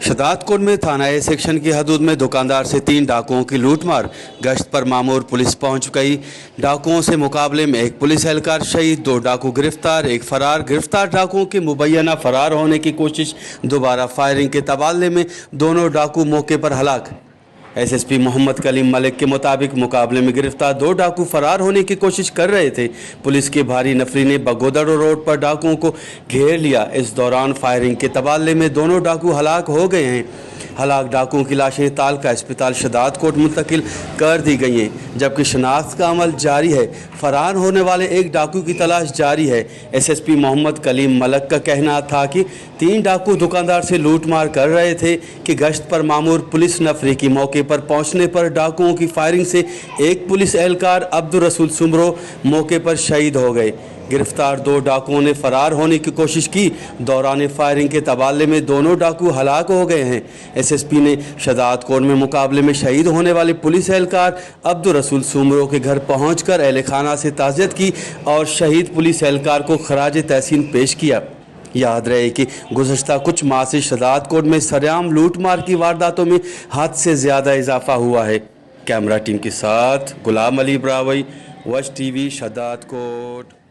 शदात coat में थाना A section की हदूद में दुकानदार से 3 डाकुओं की लूटमार। गश्त पर मामूर पुलिस पहुंच गई। डाकुओं से मुकाबले में एक पुलिस एहलकार शहीद, 2 डाकू गिरफ्तार, एक फरार। गिरफ्तार डाकुओं के मुबैना फरार होने की कोशिश, दोबारा फायरिंग के तबादले में दोनों डाकू मौके पर हलाक। एसएसपी मोहम्मद कलीम मलिक के मुताबिक मुकाबले में गिरफ्तार 2 डाकू फरार होने की कोशिश कर रहे थे। पुलिस की भारी नफरी ने बगोदड़ रोड पर डाकुओं को घेर लिया। इस दौरान फायरिंग के तबादले में दोनों डाकू हलाक हो गए हैं। हलाक डाकुओं की लाशें तालका अस्पताल शदात कोट मुंतकिल कर दी गई हैं, जबकि शनाख्त का अमल जारी है। फरार होने वाले एक डाकू की तलाश जारी है। एसएसपी मोहम्मद कलीम मलिक का कहना था कि 3 डाकू दुकानदार से लूटमार कर रहे थे कि गश्त पर मामूर पुलिस नफरी की मौके पर पहुंचने पर डाकुओं की फायरिंग से एक पुलिस एहलकार अब्दुल रसूल सुमरो मौके पर शहीद हो गए। गिरफ्तार 2 डाकुओं ने फरार होने की कोशिश की। दौरान फायरिंग के तबादले में दोनों डाकू हलाक हो गए हैं। एसएसपी ने शदात कोट में मुकाबले में शहीद होने वाले पुलिस एहलकार अब्दुल रसूल सुमरो के घर पहुंचकर अहले खाना से ताज़ियत की और शहीद पुलिस एहलकार को खराज तहसीन पेश किया। याद रहे कि गुज़श्ता कुछ माह से शदात कोट में सरेआम लूटमार की वारदातों में हद से ज़्यादा इजाफा हुआ है। कैमरा टीम के साथ गुलाम अली ब्रावई, वश टीवी, शदात कोट।